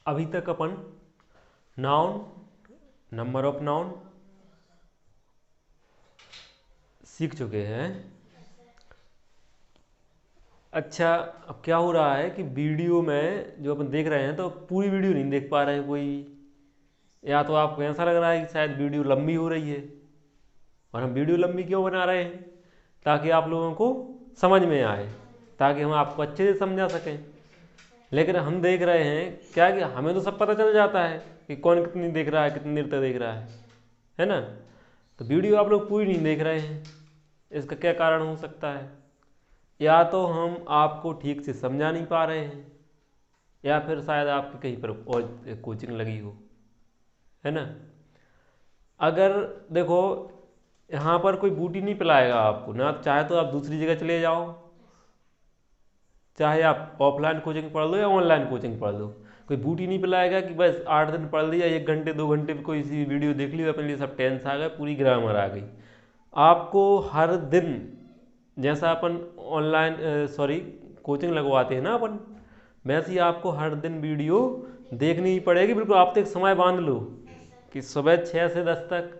अभी तक अपन noun, number of noun सीख चुके हैं। अच्छा, अब क्या हो रहा है कि वीडियो में जो अपन देख रहे हैं तो पूरी वीडियो नहीं देख पा रहे हैं कोई, या तो आपको ऐसा लग रहा है कि शायद वीडियो लंबी हो रही है। और हम वीडियो लंबी क्यों बना रहे हैं? ताकि आप लोगों को समझ में आए, ताकि हम आपको अच्छे से समझा सकें। लेकिन हम देख रहे हैं क्या कि हमें तो सब पता चल जाता है कि कौन कितनी देख रहा है, कितनी देर तक देख रहा है ना। तो वीडियो आप लोग पूरी नहीं देख रहे हैं, इसका क्या कारण हो सकता है? या तो हम आपको ठीक से समझा नहीं पा रहे हैं, या फिर शायद आपकी कहीं पर और कोचिंग लगी हो, है ना। अगर देखो, यहाँ पर कोई बूटी नहीं पिलाएगा आपको ना, चाहे तो आप दूसरी जगह चले जाओ, चाहे आप ऑफलाइन कोचिंग पढ़ लो या ऑनलाइन कोचिंग पढ़ लो, कोई बूटी नहीं पिलाएगा कि बस 8 दिन पढ़ लिया, 1 घंटे 2 घंटे कोई सी वीडियो देख ली, अपने लिए सब टेंस आ गए, पूरी ग्रामर आ गई। आपको हर दिन, जैसा अपन ऑनलाइन सॉरी कोचिंग लगवाते हैं ना अपन, वैसे ही आपको हर दिन वीडियो देखनी ही पड़ेगी। बिल्कुल आप तो एक समय बांध लो कि सुबह 6 से 10 तक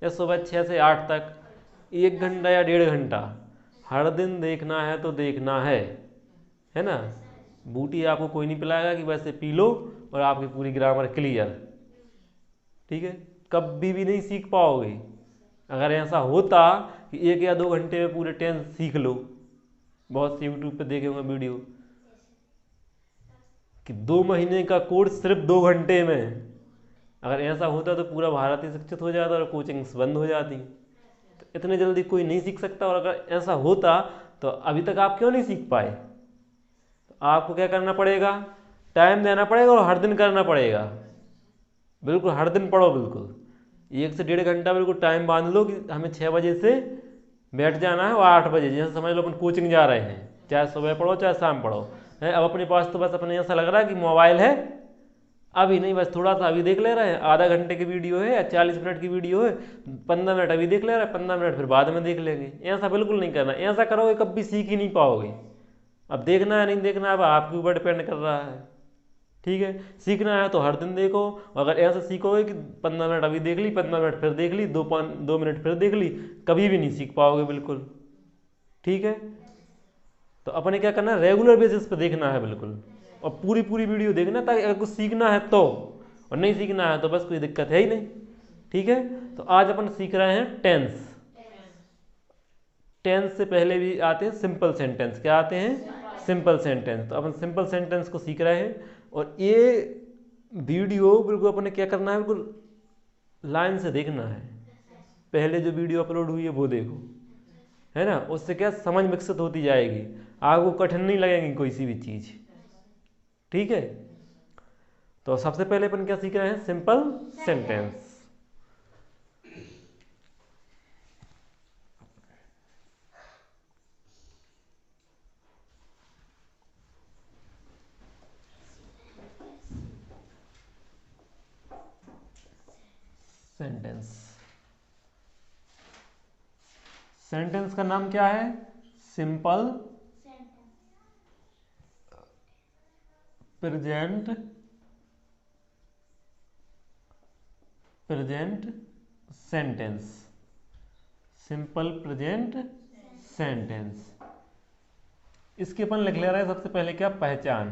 या सुबह 6 से 8 तक 1 घंटा या 1.5 घंटा हर दिन देखना है तो देखना है ना। बूटी आपको कोई नहीं पिलाएगा कि वैसे पी लो और आपकी पूरी ग्रामर क्लियर, ठीक है, कभी भी नहीं सीख पाओगे। अगर ऐसा होता कि 1 या 2 घंटे में पूरे टेंस सीख लो, बहुत से यूट्यूब पे देखे होंगे वीडियो कि 2 महीने का कोर्स सिर्फ 2 घंटे में, अगर ऐसा होता तो पूरा भारत ही शिक्षित हो जाता और कोचिंग्स बंद हो जाती। तो इतने जल्दी कोई नहीं सीख सकता, और अगर ऐसा होता तो अभी तक आप क्यों नहीं सीख पाए? तो आपको क्या करना पड़ेगा? टाइम देना पड़ेगा और हर दिन करना पड़ेगा। बिल्कुल हर दिन पढ़ो, बिल्कुल 1 से 1.5 घंटा बिल्कुल टाइम बांध लो कि हमें 6 बजे से बैठ जाना है और 8 बजे, जैसे समझ लो अपन कोचिंग जा रहे हैं, चाहे सुबह पढ़ो चाहे शाम पढ़ो है। अब अपने पास तो बस अपने ऐसा लग रहा है कि मोबाइल है, अभी नहीं, बस थोड़ा सा अभी देख ले रहे हैं, आधा घंटे की वीडियो है या 40 मिनट की वीडियो है, 15 मिनट अभी देख ले रहे हैं, 15 मिनट फिर बाद में देख लेंगे। ऐसा बिल्कुल नहीं करना, ऐसा करोगे कभी सीख ही नहीं पाओगे। अब देखना है नहीं देखना है अब आपके ऊपर डिपेंड कर रहा है, ठीक है। सीखना है तो हर दिन देखो, अगर ऐसे सीखोगे कि 15 मिनट अभी देख ली, 15 मिनट फिर देख ली, 2 मिनट फिर देख ली, कभी भी नहीं सीख पाओगे बिल्कुल, ठीक है। तो अपने क्या करना है, रेगुलर बेसिस पे देखना है बिल्कुल, और पूरी पूरी वीडियो देखना, ताकि अगर कुछ सीखना है तो, और नहीं सीखना है तो बस कोई दिक्कत है ही नहीं, ठीक है। तो आज अपन सीख रहे हैं टेंस। टेंस से पहले भी आते हैं सिंपल सेंटेंस। क्या आते हैं? Simple sentence. तो अपन सिंपल सेंटेंस को सीख रहे हैं, और ये वीडियो बिल्कुल अपने क्या करना है, बिल्कुल लाइन से देखना है। पहले जो वीडियो अपलोड हुई है वो देखो, है ना, उससे क्या समझ विकसित होती जाएगी, आपको कठिन नहीं लगेगी कोई सी भी चीज़, ठीक है। तो सबसे पहले अपन क्या सीख रहे हैं? Simple sentence. सेंटेंस, सेंटेंस का नाम क्या है? Simple present present sentence. Simple present sentence. इसके अपन लिख ले रहे हैं सबसे पहले क्या? पहचान।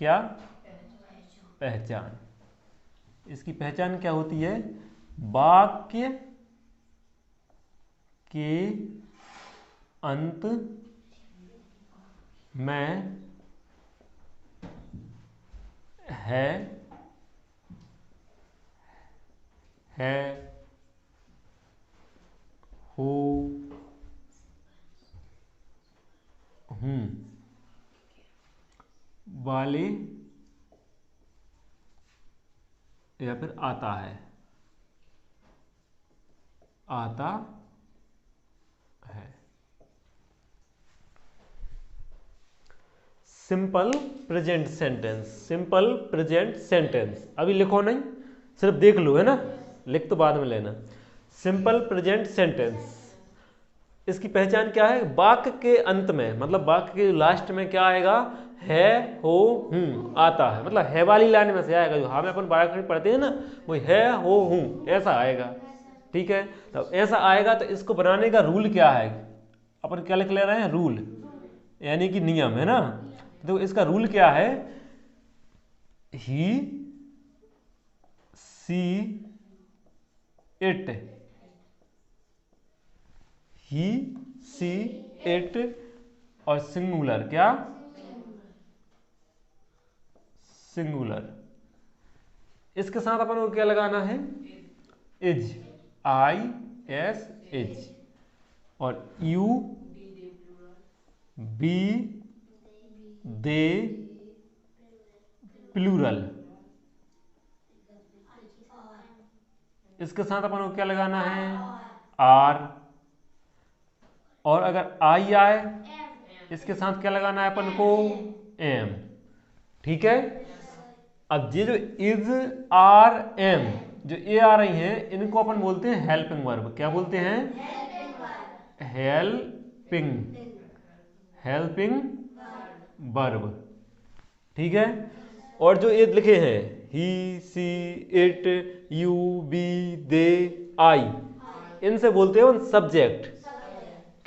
क्या? पहचान। इसकी पहचान क्या होती है? वाक्य के अंत में है, हो, हूं वाले, या फिर आता है, आता है। Simple present sentence. Simple present sentence अभी लिखो नहीं, सिर्फ देख लो, है ना, लिख तो बाद में लेना। सिंपल प्रेजेंट सेंटेंस, इसकी पहचान क्या है? वाक्य के अंत में, मतलब वाक्य के लास्ट में क्या आएगा? है हो हूँ आता है, मतलब है वाली लाइन में से आएगा। जो हमें अपन वाक्यांश पढ़ते हैं ना, वो है हो हूँ ऐसा आएगा। ठीक है, तो ऐसा आएगा। तो इसको बनाने का रूल क्या है, अपन क्या लिख ले रहे हैं, रूल, यानी कि नियम, है ना। तो इसका रूल क्या है, he she it, he she it, और सिंगुलर, क्या, सिंगुलर। इसके साथ अपन को क्या लगाना है, इज, आई एस इज, और यू बी दे प्लूरल। इसके साथ अपन को क्या लगाना है, आर। और अगर आई आए, इसके साथ क्या लगाना है अपन को, एम। ठीक है। अब ये जो इज आर एम जो ए आ रही हैं, इनको अपन बोलते हैं हेल्पिंग वर्ब। क्या बोलते हैं, हेल्पिंग, हेल्पिंग वर्ब। ठीक है। और जो ये लिखे हैं, ही सी इट यू बी दे आई, इनसे बोलते हैं सब्जेक्ट।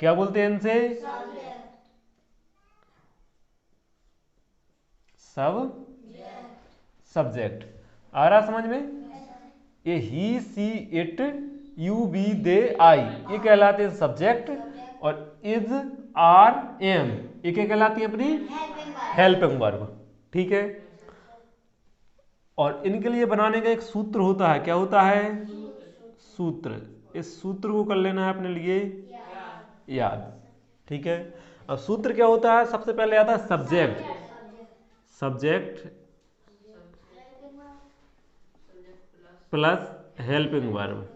क्या बोलते हैं इनसे, सब सब्जेक्ट। आ रहा समझ में। ये ही सी इट यू बी दे आई, ये कहलाते हैं सब्जेक्ट। और इज आर एम, ये क्या कहलाती है अपनी, हेल्पिंग वर्ब। ठीक है। और इनके लिए बनाने का एक सूत्र होता है। क्या होता है, सूत्र। इस सूत्र को कर लेना है अपने लिए याद। ठीक है। अब सूत्र क्या होता है, सबसे पहले आता है subject, subject plus helping verb.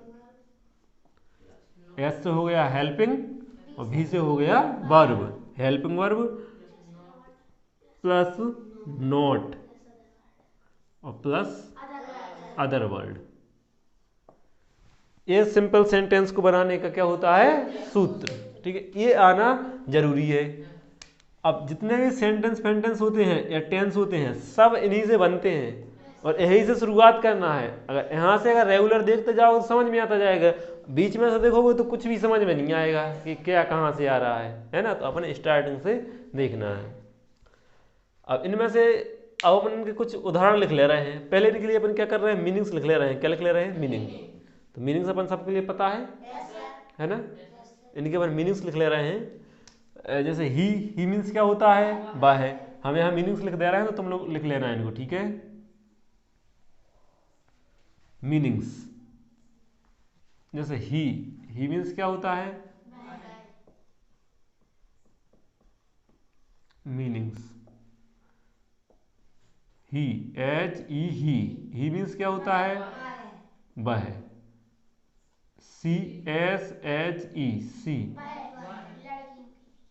S से हो गया हेल्पिंग, और भी से हो गया verb. Helping verb plus note, और प्लस अदर वर्ड। ये सिंपल सेंटेंस को बनाने का क्या होता है, सूत्र। ठीक है, ये आना जरूरी है। अब जितने भी सेंटेंस फेंटेंस होते हैं या टेंस होते हैं, सब इन्हीं से बनते हैं, और यही से शुरुआत करना है। अगर यहाँ से अगर रेगुलर देखते जाओ तो समझ में आता जाएगा, बीच में से देखोगे तो कुछ भी समझ में नहीं आएगा कि क्या कहाँ से आ रहा है ना। तो अपन स्टार्टिंग से देखना है। अब इनमें से अब अपन इनके कुछ उदाहरण लिख ले रहे हैं। पहले इनके लिए अपन क्या कर रहे हैं, मीनिंग्स लिख ले रहे हैं। क्या लिख ले रहे हैं, मीनिंग। तो मीनिंग्स अपन सबके लिए पता है ना। इनके अपन मीनिंग्स लिख ले रहे हैं। जैसे ही मीन्स क्या होता है, वह है। हम यहाँ मीनिंग्स लिख दे रहे हैं, तो तुम लोग लिख लेना है इनको। ठीक है, मीनिंग्स। जैसे ही मीन्स क्या होता है, मीनिंग्स। ही, एच ई, ही मीन्स क्या होता है, वह। सी एस एच ई, सी,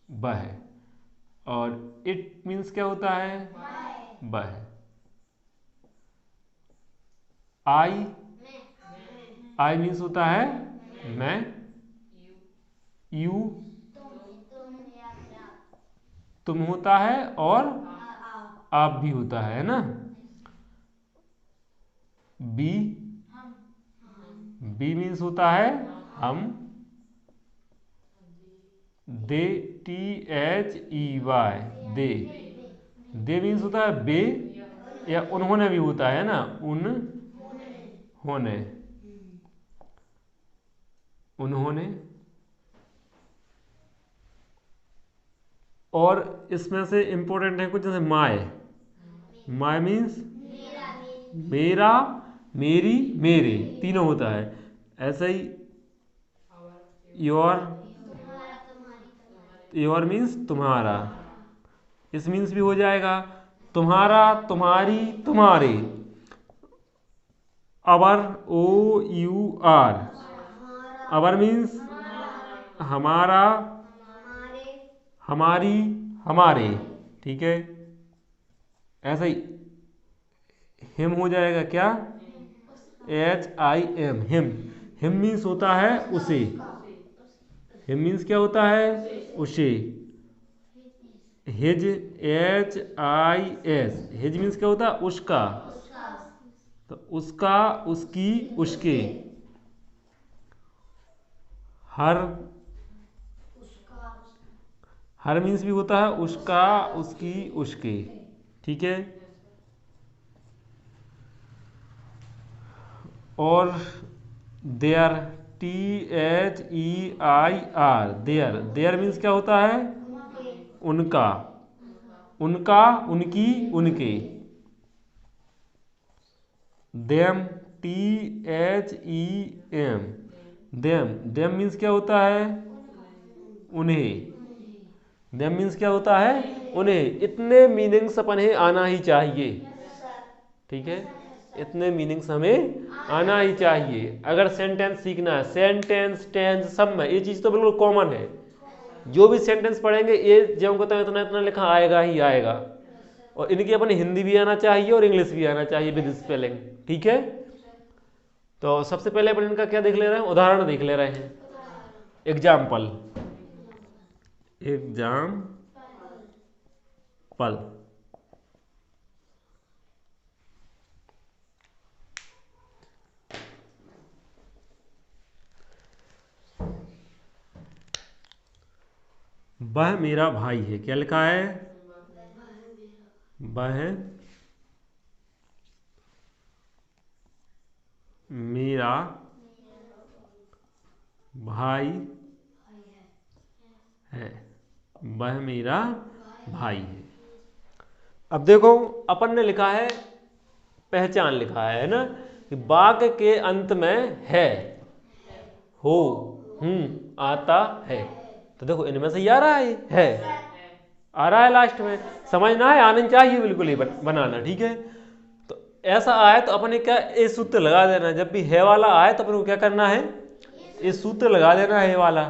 वह। और इट मीन्स क्या होता है, वह। आई मीन्स होता है मैं। यू तुम होता है, और आप भी होता है ना। बी, बी मीन्स होता है हम। They, T H E Y, they. They means होता है बे, या उन्होंने भी होता है ना, उन होने, उन्होंने। और इसमें से इंपॉर्टेंट है कुछ, जैसे माय। माय मीन्स मेरा, मेरी, मेरे, तीनों होता है। ऐसा ही योर, योर मीन्स तुम्हारा, इस मीन्स भी हो जाएगा। तुम्हारा, तुम्हारी, तुम्हारे। अवर, ओ यू आर, अवर मीन्स हमारा, हमारी, हमारे। ठीक है। ऐसा ही हिम हो जाएगा, क्या, H I am, him. Him means होता है उसे, हिम मीन्स क्या होता है, उसे। हिज, HIS, हिज मीन्स क्या होता है? उसका। तो उसका, उसकी, उसके। हर, हर मीन्स भी होता है उसका, उसकी, उसके। ठीक है। और their, THEIR, their, their means क्या होता है? उनका, उनका, उनकी, उनके। Them, THEM, them, them means क्या होता है? उन्हें। देम मीन्स क्या होता है? उन्हें। इतने मीनिंग्स अपने आना ही चाहिए। ठीक है, इतने मीनिंग्स हमें आना ही चाहिए अगर सेंटेंस सीखना है। सेंटेंस, टेंस सब में ये चीज़ तो बिल्कुल कॉमन है। जो भी सेंटेंस पढ़ेंगे ये जो कहते हैं इतना इतना लिखा आएगा ही आएगा। और इनकी अपनी हिंदी भी आना चाहिए और इंग्लिश भी आना चाहिए विद स्पेलिंग। ठीक है। तो सबसे पहले अपन इनका क्या देख ले रहे हैं? उदाहरण देख ले रहे हैं। Example, example. वह मेरा भाई है। क्या लिखा है? वह मेरा भाई है। वह मेरा भाई है। अब देखो अपन ने लिखा है पहचान, लिखा है ना कि वाक्य के अंत में है, हो, आता है। तो देखो इनमें से ही आ रहा है आ रहा है लास्ट में। समझना है, आना चाहिए बिल्कुल ही बनाना। ठीक है। तो ऐसा आए तो अपने क्या ये सूत्र लगा देना। जब भी है वाला आए तो अपन को क्या करना है? ये सूत्र लगा देना है वाला।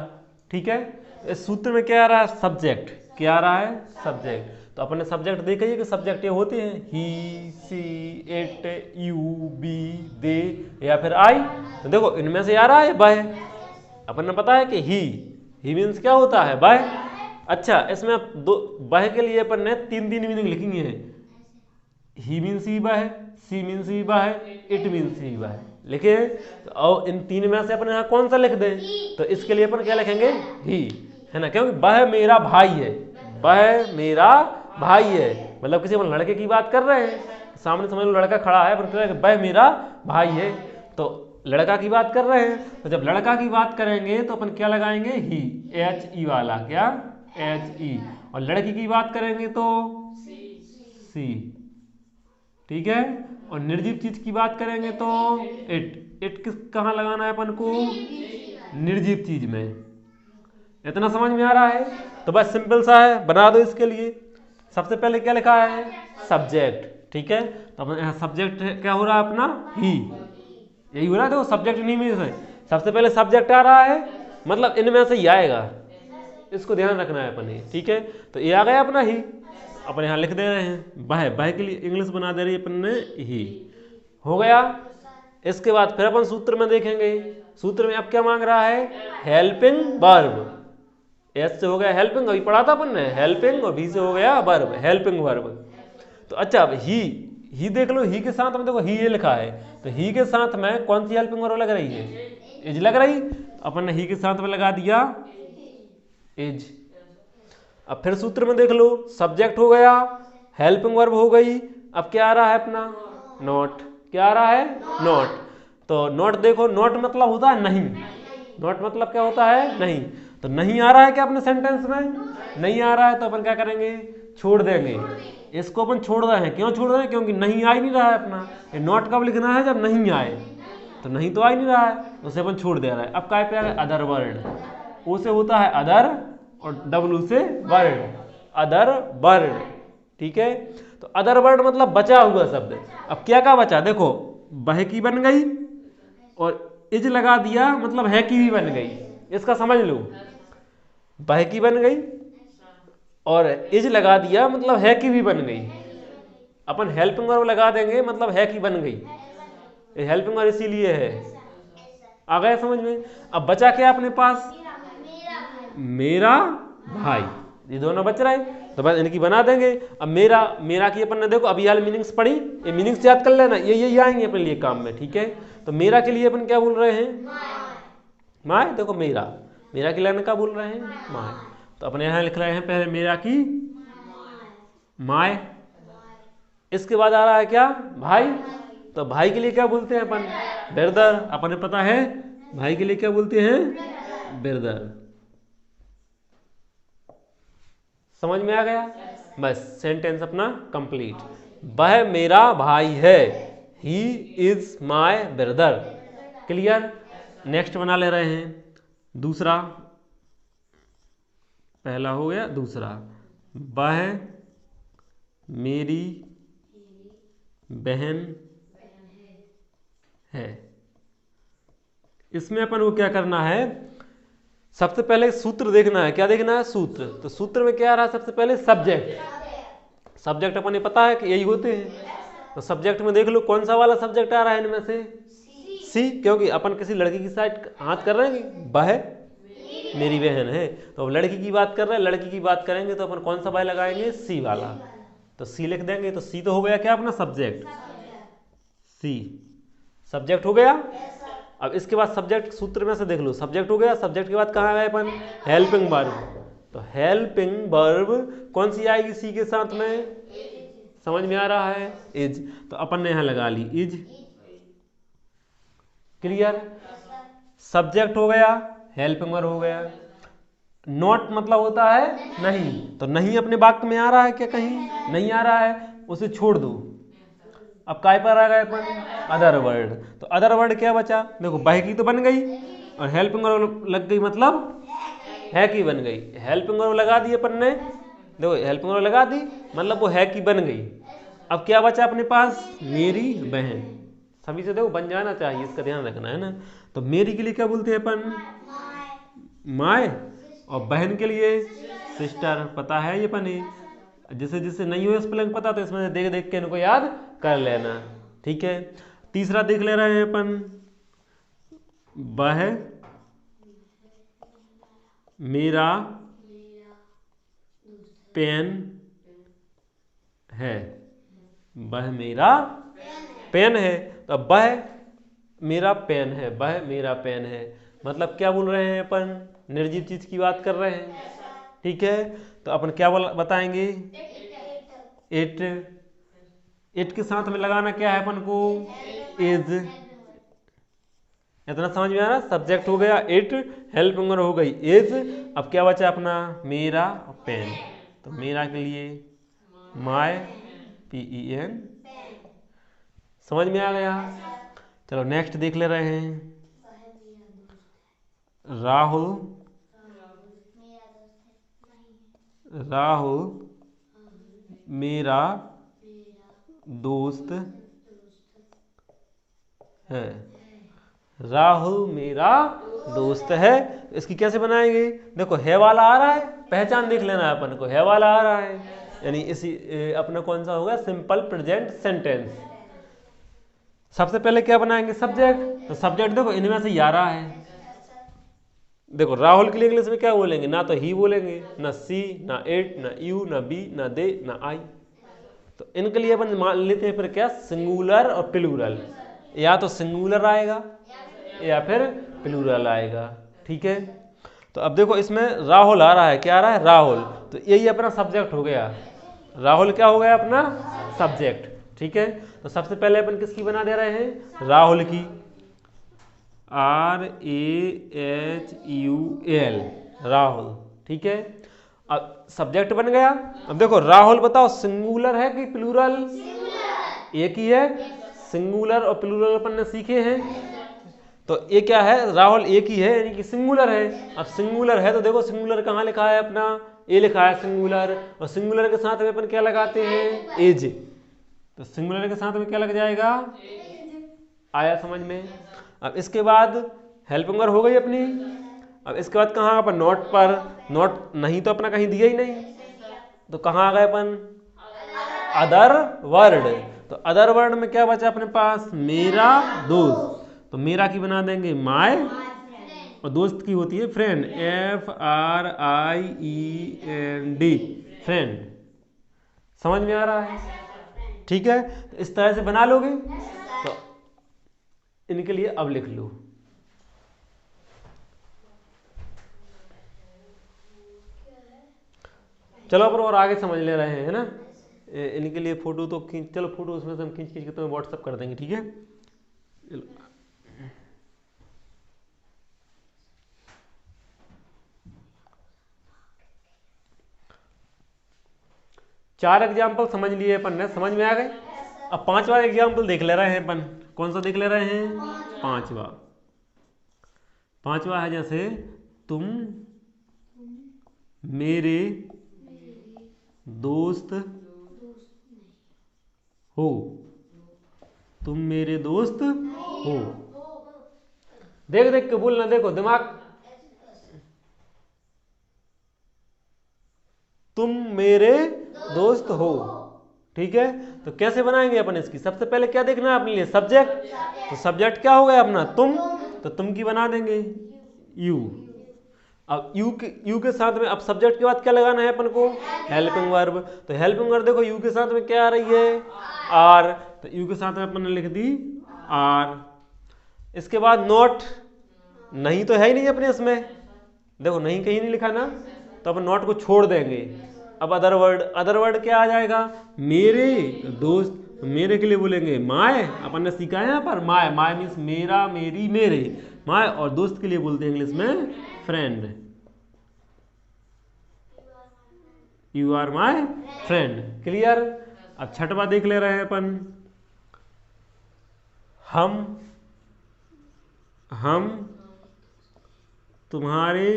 ठीक है। इस सूत्र में क्या आ रहा है? सब्जेक्ट। क्या आ रहा है? सब्जेक्ट। तो अपने सब्जेक्ट देखिए कि सब्जेक्ट ये होते हैं ही, सी, इट, यू, बी, दे या फिर आई। तो देखो इनमें से आ रहा है बाय। अपन ने पता है कि ही मीन्स क्या होता है? बाय। अच्छा, इसमें दो बाय के लिए अपन ने तीन तीन मीनिंग लिखेंगे हैं। ही मीन्स ही बाय, सी मीन्स ही बाय, इट मीन्स ही बाय। लिखे। तो और इन तीन में से अपन यहाँ कौन सा लिख दें? तो इसके लिए अपन क्या लिखेंगे? ही, है ना, क्योंकि वह मेरा भाई है। वह मेरा भाई है मतलब किसी अपन लड़के की बात कर रहे हैं। सामने समझ लो लड़का खड़ा है, अपन वह मेरा भाई है, तो लड़का की बात कर रहे हैं। तो जब लड़का की बात करेंगे तो अपन क्या लगाएंगे? ही, HE वाला। क्या? HE। और लड़की की बात करेंगे तो सी। ठीक है। और निर्जीव चीज की बात करेंगे तो इट किस कहाँ लगाना है अपन को? निर्जीव चीज में। इतना समझ में आ रहा है? तो बस सिंपल सा है, बना दो इसके लिए। सबसे पहले क्या लिखा है? सब्जेक्ट। ठीक है। तो अपन यहाँ सब्जेक्ट क्या हो रहा है अपना? ही। यही हो रहा है। देखो सब्जेक्ट नहीं में से सबसे पहले सब्जेक्ट आ रहा है, मतलब इनमें से ही आएगा। इसको ध्यान रखना है अपन। ठीक है। तो ये आ गया अपना ही। अपन यहाँ लिख दे रहे हैं बाय। बाय के लिए इंग्लिश बना दे रही है अपन ने ही। हो गया। इसके बाद फिर अपन सूत्र में देखेंगे। सूत्र में अब क्या मांग रहा है? Helping verb. एस से हो गया हेल्पिंग, अभी पढ़ा था अपन ने हेल्पिंग, और भी से हो गया वर्ब, हेल्पिंग वर्ब। तो अच्छा अब ही देख लो। ही के साथ में देखो ही ये लिखा है, तो ही के साथ में कौन सी हेल्पिंग वर्ब लग रही है? इज लग रही। अपन ने ही के साथ में लगा दिया इज। अब फिर सूत्र में देख लो, सब्जेक्ट हो गया, हेल्पिंग वर्ब हो गई, अब क्या आ रहा है अपना? नॉट। क्या आ रहा है? नॉट। तो नॉट देखो, नॉट मतलब होता है नहीं। नॉट मतलब क्या होता है? नहीं। तो नहीं आ रहा है क्या अपने सेंटेंस में? नहीं आ रहा है तो अपन क्या करेंगे? छोड़ देंगे। इसको अपन छोड़ रहे हैं। क्यों छोड़ रहे हैं? क्योंकि नहीं आ ही नहीं रहा है अपना। ये नॉट कब लिखना है? जब नहीं आए। तो नहीं तो आ ही नहीं रहा है, उसे अपन छोड़ दे रहा है। अब क्या पे आ गया? Other word. ओ से होता है अदर और डब्लू से वर्ड, अदर वर्ड। ठीक है। तो अदर वर्ड मतलब बचा हुआ शब्द। अब क्या का बचा? देखो वह की बन गई और इज लगा दिया, मतलब है की भी बन गई। इसका समझ लो, वह की बन गई और इज लगा दिया, मतलब है की भी बन गई। अपन हेल्पिंग वर्ब लगा देंगे, मतलब है की बन गई। ये हेल्पिंग वर्ब इसीलिए है। आ गया समझ में? अब बचा क्या अपने पास? मेरा भाई। ये दोनों बच रहे तो बस इनकी बना देंगे। अब मेरा मेरा की अपन ने देखो अभी हाल मीनिंग्स पढ़ी, ये मीनिंग्स याद कर लेना, ये आएंगे अपने लिए काम में, ठीक है। तो मेरा के लिए अपन क्या बोल रहे हैं, माय। देखो मेरा मेरा के लिए क्या बोल रहे हैं, माय। तो अपने यहाँ लिख रहे हैं पहले मेरा की माय, इसके बाद आ रहा है क्या, भाई। तो भाई के लिए क्या बोलते हैं अपन, ब्रदर। अपन पता है भाई के लिए क्या बोलते हैं, ब्रदर। समझ में आ गया, बस सेंटेंस अपना कंप्लीट। वह मेरा भाई है, he is my brother. Clear. Next बना ले रहे हैं दूसरा, पहला हो गया, दूसरा वह मेरी बहन है। इसमें अपन को क्या करना है, सबसे पहले सूत्र देखना है। क्या देखना है, सूत्र। तो सूत्र में क्या आ रहा है, सबसे पहले सब्जेक्ट। सब्जेक्ट अपन ने पता है कि यही होते हैं। तो सब्जेक्ट में देख लो कौन सा वाला सब्जेक्ट आ रहा है इनमें से, सी, क्योंकि अपन किसी लड़की की साइड हाथ कर रहे हैं, वह मेरी बहन है। तो अब लड़की की बात कर रहे हैं, लड़की की बात करेंगे तो अपन कौन सा वाला लगाएंगे, सी वाला। तो सी लिख देंगे। तो सी तो हो गया क्या अपना सब्जेक्ट, सी सब्जेक्ट हो गया। अब इसके बाद सब्जेक्ट सूत्र में से देख लो, सब्जेक्ट हो गया। सब्जेक्ट के बाद कहाँ गए अपन, हेल्पिंग वर्ब। तो हेल्पिंग वर्ब कौन सी आएगी सी के साथ में, समझ में आ रहा है, इज। तो अपन ने यहां लगा ली इज। क्लियर। सब्जेक्ट हो गया, हेल्पिंग वर्ब हो गया। नॉट मतलब होता है नहीं, तो नहीं अपने वाक्य में आ रहा है क्या, कहीं नहीं आ रहा है, उसे छोड़ दो। अब काय पर आ गए अपन, अदर वर्ड। तो अदर वर्ड क्या बचा, देखो वह की तो बन गई और हेल्पिंग वर्ब लग गई, मतलब है की बन गई। हेल्पिंग वर्ब लगा दी अपन ने, देखो हेल्पिंग वर्ब लगा दी मतलब वो है की बन गई। अब क्या बचा अपने पास, मेरी बहन। सभी से देखो बन जाना चाहिए, इसका ध्यान रखना है ना। तो मेरी के लिए क्या बोलते हैं अपन, माय। और बहन के लिए सिस्टर। पता है ये अपन, जिसे जिसे नहीं हो स्पेलिंग पता तो इसमें से देख देख के इनको याद कर लेना, ठीक है। तीसरा देख ले रहे हैं अपन, वह मेरा पेन है, वह मेरा पेन है। तो वह मेरा पेन है, वह मेरा पेन है, मतलब क्या बोल रहे हैं अपन, निर्जीव चीज की बात कर रहे हैं, ठीक है। तो अपन क्या बताएंगे, इट। इट के साथ में लगाना क्या है अपन को, इज। इतना समझ में आ रहा, सब्जेक्ट हो गया इट, हेल्पिंग वर्ब हो गई इज। अब क्या बचा अपना, मेरा पेन। तो मेरा के लिए माय, PEN। समझ में आ गया। चलो नेक्स्ट देख ले रहे हैं, राहुल। राहुल मेरा दोस्त है, राहुल मेरा दोस्त है। इसकी कैसे बनाएंगे, देखो है वाला आ रहा है, पहचान देख लेना है अपन को, है वाला आ रहा है, यानी इसी अपना कौन सा होगा, सिंपल प्रेजेंट सेंटेंस। सबसे पहले क्या बनाएंगे, सब्जेक्ट। तो सब्जेक्ट देखो इनमें से ही आ रहा है। देखो राहुल के लिए इंग्लिश में क्या बोलेंगे, ना तो ही बोलेंगे, ना सी, ना इट, ना यू, ना बी, ना दे, ना आई। तो इनके लिए अपन मान लेते हैं फिर क्या, सिंगुलर और प्लूरल। या तो सिंगुलर आएगा या फिर प्लूरल आएगा, ठीक है। तो अब देखो इसमें राहुल आ रहा है, क्या आ रहा है, राहुल। तो यही अपना सब्जेक्ट हो गया, राहुल क्या हो गया अपना सब्जेक्ट, ठीक है। तो सबसे पहले अपन किसकी बना दे रहे हैं, राहुल की, RAHUL, राहुल, ठीक है। अब सब्जेक्ट बन गया। अब देखो राहुल बताओ सिंगुलर है कि प्लूरल, एक ही है, सिंगुलर और प्लूरल अपन ने सीखे हैं। तो ये क्या है, राहुल एक ही है यानी कि सिंगुलर है। अब सिंगुलर है तो देखो सिंगुलर कहाँ लिखा है अपना, ए लिखा है सिंगुलर, और सिंगुलर के साथ में अपन क्या लगाते हैं, एज। तो सिंगुलर के साथ में क्या लग जाएगा, आया समझ में। अब इसके बाद हेल्पिंग वर्ब हो गई अपनी। अब इसके बाद कहाँ अपन, नोट पर। नोट नहीं तो अपना कहीं दिया ही नहीं, तो कहाँ आ गए अपन, अदर वर्ड। तो अदर वर्ड में क्या बचा अपने पास, मेरा दोस्त। तो मेरा की बना देंगे माय और दोस्त की होती है फ्रेंड, FRIEND, फ्रेंड। समझ में आ रहा है? ठीक है, तो इस तरह से बना लोगे तो इनके लिए अब लिख लो। चलो अपन और आगे समझ ले रहे हैं, है ना। इनके लिए फोटो तो खींच, चलो फोटो उसमें से हम खींच खींच के तुम्हें व्हाट्सअप कर देंगे, ठीक है। चार एग्जाम्पल समझ लिए अपन ने, समझ में आ गए। अब पांचवा एग्जाम्पल देख ले रहे हैं अपन। कौन सा देख ले रहे हैं? पांचवा। पांचवा है जैसे तुम मेरे दोस्त हो, तुम मेरे दोस्त हो। देख देख के बोलना, देखो दिमाग। तुम मेरे दोस्त हो, ठीक है। तो कैसे बनाएंगे अपन इसकी? सबसे पहले क्या देखना है अपने लिए? सब्जेक्ट। तो सब्जेक्ट क्या हो गया अपना? तुम। तो तुम की बना देंगे यू। अब यू के साथ में अब सब्जेक्ट के बाद क्या लगाना है अपन को? Helping verb. तो हेल्पिंग वर्ब देखो यू के साथ में क्या आ रही है? आर। तो यू के साथ में अपन ने लिख दी आर। इसके बाद नॉट, नहीं तो है ही नहीं अपने इसमें, देखो नहीं कहीं नहीं लिखा ना, तो अपन नॉट को छोड़ देंगे। अब अदर वर्ड, अदर वर्ड क्या आ जाएगा? मेरे दोस्त। मेरे के लिए बोलेंगे माय, अपन ने सीखा है यहाँ पर माय। माय मीन्स मेरा, मेरी, मेरे, माय। और दोस्त के लिए बोलते हैं इंग्लिश में friend. You are my friend. Clear? अब छठवा देख ले रहे हैं अपन। हम तुम्हारे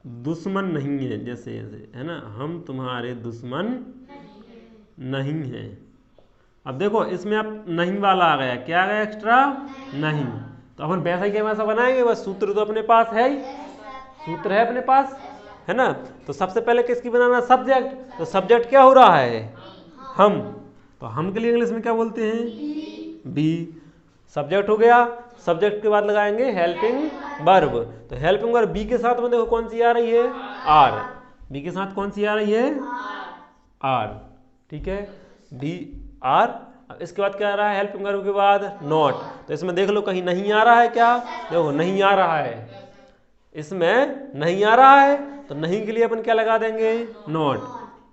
दुश्मन नहीं है, जैसे ऐसे है ना, हम तुम्हारे दुश्मन नहीं है। अब देखो इसमें अब नहीं वाला आ गया, क्या आ गया एक्स्ट्रा? नहीं। तो अपन वैसा ही क्या वैसा बनाएंगे, बस सूत्र तो अपने पास है ही, सूत्र है अपने पास, है ना। तो सबसे पहले किसकी बनाना? सब्जेक्ट। तो सब्जेक्ट क्या हो रहा है? हम। तो हम के लिए इंग्लिश में क्या बोलते हैं? बी। सब्जेक्ट हो गया। सब्जेक्ट के बाद लगाएंगे हेल्पिंग वर्ब। तो हेल्पिंग वर्ब बी के साथ में देखो कौन सी आ रही है? आर। बी के साथ कौन सी आ रही है? आर। ठीक है, बी आर। अब इसके बाद क्या आ रहा है? हेल्पिंग वर्ब के बाद नॉट। तो इसमें देख लो कहीं नहीं आ रहा है क्या? देखो नहीं आ रहा है, इसमें नहीं आ रहा है, तो नहीं के लिए अपन क्या लगा देंगे? नॉट।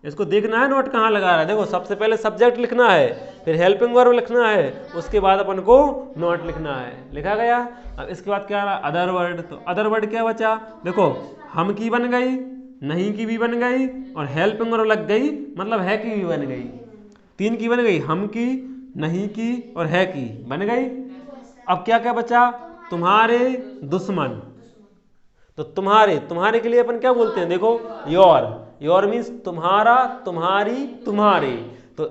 इसको देखना है नोट कहाँ लगा रहा है। देखो सबसे पहले सब्जेक्ट लिखना है, फिर हेल्पिंग वर्ब लिखना है, उसके बाद अपन को नोट लिखना है। लिखा गया। अब इसके बाद क्या आ रहा? Other word. तो अदर वर्ड क्या बचा? देखो हम की बन गई, नहीं की भी बन गई, और हेल्पिंग वर्ब लग गई, मतलब है की भी बन गई। तीन की बन गई, हम की, नहीं की और है की बन गई। अब क्या क्या बचा? तुम्हारे दुश्मन। तो तुम्हारे, तुम्हारे के लिए अपन क्या बोलते हैं? देखो योर। योर मीन्स तुम्हारा, तुम्हारी, तुम्हारे। तो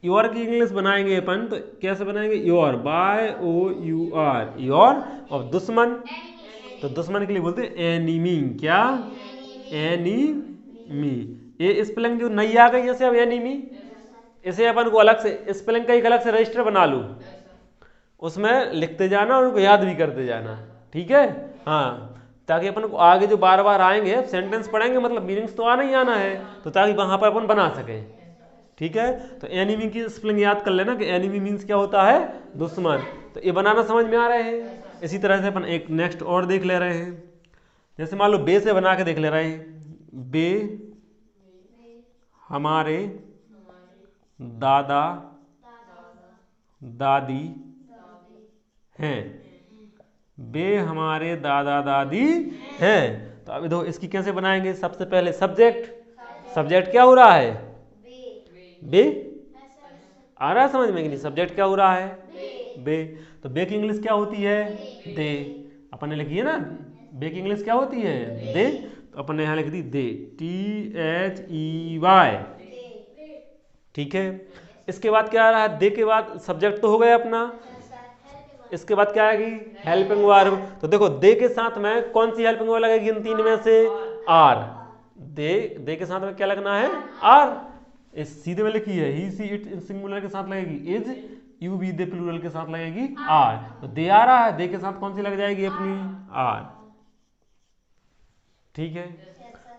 योर की इंग्लिश बनाएंगे अपन, तो कैसे बनाएंगे? Your, by O U R, your. और दुश्मन, तो दुश्मन के लिए बोलते हैं एनिमी। क्या? एनिमी। ये स्पेलिंग जो नई आ गई जैसे अब एनिमी, इसे अपन को अलग से स्पेलिंग का एक अलग से रजिस्टर बना लूँ, उसमें लिखते जाना और उनको याद भी करते जाना, ठीक है। हाँ, ताकि अपन को आगे जो बार बार आएंगे सेंटेंस पढ़ेंगे, मतलब मीनिंग्स तो आना ही आना है, तो ताकि वहां पर अपन बना सकें, ठीक है। तो एनिमी की स्पेलिंग याद कर लेना कि एनिमी मीन्स क्या होता है? दुश्मन। तो ये बनाना समझ में आ रहे हैं। इसी तरह से अपन एक नेक्स्ट और देख ले रहे हैं। जैसे मान लो बे से बना के देख ले रहे हैं। बे हमारे दादा दादी हैं। बे हमारे दादा दादी हैं। तो अब देखो इसकी कैसे बनाएंगे? सबसे पहले सब्जेक्ट। सब्जेक्ट क्या हो रहा है? बे। आ रहा है समझ में कि नहीं? सब्जेक्ट क्या हो रहा है? बे। तो बे की इंग्लिश क्या होती है? दे। अपन ने लिखी है ना, बे की इंग्लिश क्या होती है? दे। तो अपन ने यहां लिख दी दे, THEY, ठीक है। इसके बाद क्या आ रहा है? दे के बाद सब्जेक्ट तो हो गया अपना, इसके बाद क्या आएगी? Helping verb. तो देखो दे के साथ में कौन सी हेल्पिंग वर्ब लगेगी इन तीन में से? आर। दे के साथ में क्या लगना है? आर। इस सीधे में लिखी है ही सी इट, सिंगुलर के साथ लगेगी is, you we they plural के साथ लगेगी आर, तो दे आ रहा है, दे के साथ कौन सी लग जाएगी अपनी आर। ठीक है,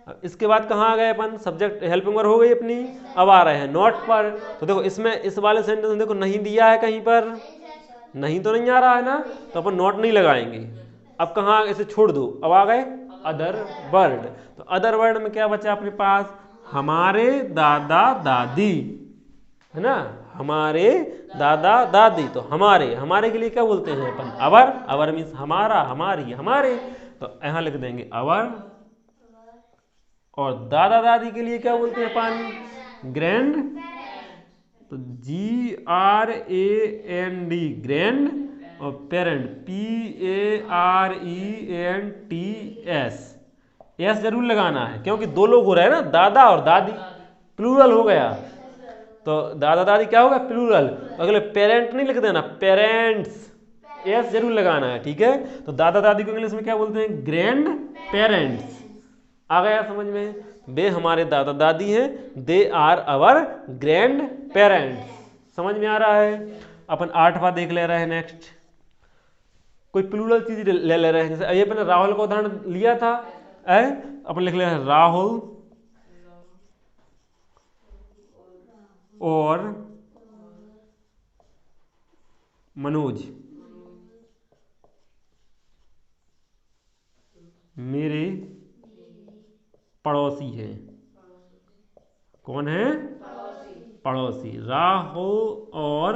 अब इसके बाद कहाँ आ गए अपन, सब्जेक्ट हेल्पिंग वर्ब हो गई अपनी। अब आ रहे हैं नॉट पर। तो देखो इसमें इस वाले सेंटेंस में देखो नहीं दिया है कहीं पर, नहीं तो नहीं आ रहा है ना, तो अपन नॉट नहीं लगाएंगे। अब कहाँ इसे छोड़ दो, अब आ गए अदर वर्ड। तो अदर वर्ड में क्या बचा अपने पास, हमारे दादा दादी, है ना, हमारे दादा दादी। तो हमारे, हमारे के लिए क्या बोलते हैं अपन, अवर। अवर मीन्स हमारा, हमारी, हमारे। तो यहाँ लिख देंगे अवर। और दादा दादी के लिए क्या बोलते हैं अपन, ग्रैंड। तो GRAND, ग्रैंड। और पेरेंट PARENTS, एस जरूर लगाना है क्योंकि दो लोग हो रहे हैं ना, दादा और दादी, प्लूरल हो गया। तो दादा दादी क्या होगा, प्लूरल। अगले पेरेंट नहीं लिख देना, पेरेंट्स, एस जरूर लगाना है, ठीक है। तो दादा दादी को इंग्लिश में क्या बोलते हैं, ग्रैंड पेरेंट्स। आ गया समझ में, वे हमारे दादा दादी हैं, they are our grandparents. समझ में आ रहा है। अपन 8वां देख ले रहे हैं नेक्स्ट, कोई प्लूरल चीज ले रहे हैं। जैसे ये अपने राहुल का उदाहरण लिया था, अपन लिख ले रहे हैं राहुल और मनोज मेरे पड़ोसी हैं। कौन है, पड़ोसी। राहुल और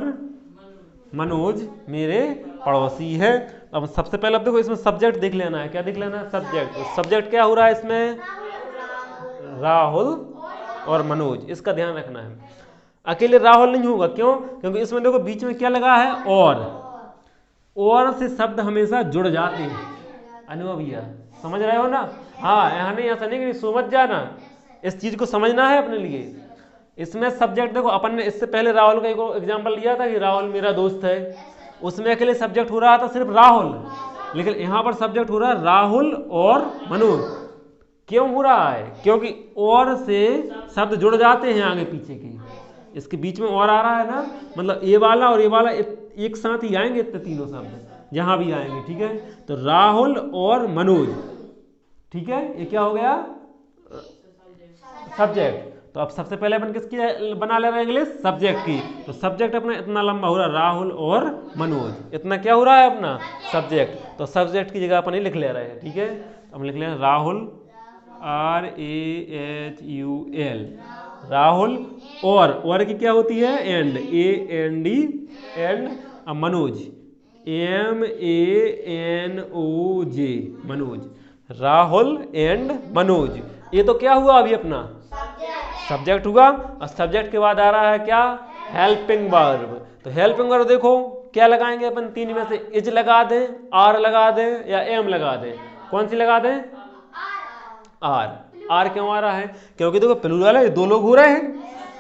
मनोज मेरे पड़ोसी है। अब सबसे पहले अब देखो इसमें सब्जेक्ट देख लेना है, क्या देख लेना है, सब्जेक्ट। सब्जेक्ट क्या हो रहा है इसमें, राहुल और मनोज, इसका ध्यान रखना है। अकेले राहुल नहीं होगा, क्यों, क्योंकि इसमें देखो बीच में क्या लगा है, और से शब्द हमेशा जुड़ जाते हैं। अनुभव भैया समझ रहे हो ना। हाँ, यहाँ नहीं, ऐसा नहीं कि समझ जाना, इस चीज को समझना है अपने लिए। इसमें सब्जेक्ट देखो, अपन ने इससे पहले राहुल का एक एग्जाम्पल लिया था कि राहुल मेरा दोस्त है, उसमें अकेले सब्जेक्ट हो रहा था सिर्फ राहुल, लेकिन यहाँ पर सब्जेक्ट हो रहा है राहुल और मनोज। क्यों हो रहा है, क्योंकि और से शब्द जुड़ जाते हैं आगे पीछे के, इसके बीच में और आ रहा है ना, मतलब ये वाला और ये वाला एक साथ ही आएंगे, इतने तीनों शब्द जहां भी आएंगे, ठीक है। तो राहुल और मनोज, ठीक है, ये क्या हो गया, सब्जेक्ट। तो अब सबसे पहले अपन किसकी बना ले रहे हैं इंग्लिश, सब्जेक्ट की। तो सब्जेक्ट अपना इतना लंबा हो रहा है, राहुल और मनोज, इतना क्या हो रहा है अपना सब्जेक्ट। तो सब्जेक्ट की जगह अपन ही लिख ले रहे हैं, ठीक है। तो हम लिख ले रहे हैं राहुल, RAHUL, राहुल, और की क्या होती है, एंड, AND, एंड। अब मनोज, MANOJ, मनोज, राहुल एंड मनोज। ये तो क्या हुआ अभी अपना सब्जेक्ट हुआ। और सब्जेक्ट के बाद आ रहा है क्या, हेल्पिंग वर्ब। तो हेल्पिंग वर्ब देखो क्या लगाएंगे अपन, तीन में से इज लगा दें, आर लगा दें, या एम लगा दें, कौन सी लगा दें, आर। आर क्यों आ रहा है, क्योंकि देखो प्लूरल है, दो लोग हो रहे हैं,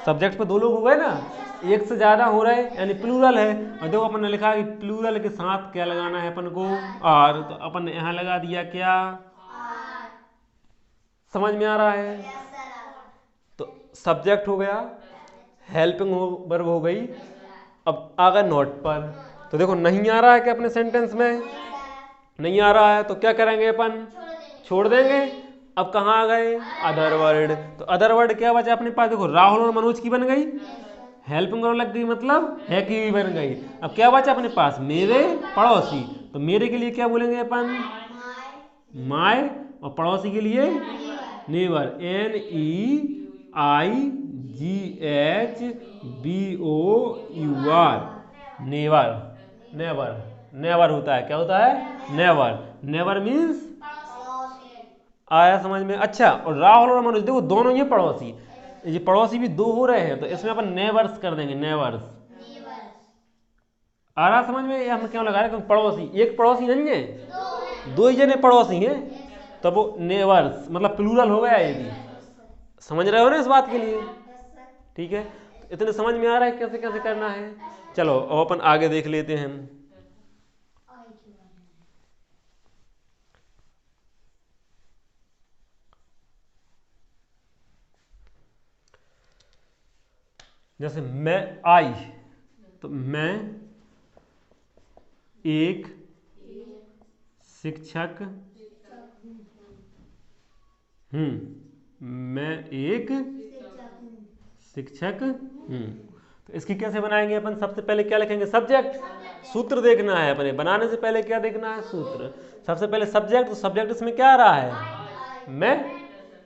सब्जेक्ट पे दो लोग हो गए ना, एक से ज्यादा हो रहे हैं, यानी प्लूरल है। और देखो अपन ने लिखा कि प्लूरल के साथ क्या लगाना है अपन को, आर। तो अपन ने यहां लगा दिया क्या, समझ में आ रहा है। तो सब्जेक्ट हो गया, हेल्पिंग वर्ब हो गई। अब आ गए नोट पर। तो देखो नहीं आ रहा है क्या अपने सेंटेंस में, नहीं आ रहा है, तो क्या करेंगे अपन, छोड़ देंगे। अब कहाँ आ गए, अदर वर्ड। तो अदर वर्ड क्या बचा अपने पास, देखो राहुल और मनोज की बन गई, हेल्पिंग वर्ब लग गई, मतलब है की भी बन गई। अब क्या बचा अपने पास, मेरे पड़ोसी। तो मेरे के लिए क्या बोलेंगे अपन, माय। और पड़ोसी के लिए neighbour, NEIGHBOUR, never. Never, never होता है, क्या होता है, नेवर। नेवर मीन्स, आया समझ में। अच्छा, और राहुल और मनोज देखो दोनों ये पड़ोसी, ये पड़ोसी भी दो हो रहे हैं, तो इसमें अपन नेवर्स कर देंगे, नेवर्स। आ रहा समझ में, ये हम क्यों लगा रहे हैं, क्योंकि पड़ोसी, एक पड़ोसी नहीं है, दो ही जने पड़ोसी हैं, तब वो नेवर्स, मतलब प्लूरल हो गया ये भी। समझ रहे हो ना इस बात के लिए, ठीक है। तो इतने समझ में आ रहा है कैसे कैसे करना है। चलो अब अपन आगे देख लेते हैं। जैसे मैं आई, तो मैं एक शिक्षक हूँ। मैं एक शिक्षक हूँ। तो इसकी कैसे बनाएंगे अपन? सबसे पहले क्या लिखेंगे? सब्जेक्ट। सूत्र देखना है अपने बनाने से पहले, क्या देखना है? सूत्र। सबसे पहले सब्जेक्ट, तो सब्जेक्ट इसमें क्या आ रहा है? मैं।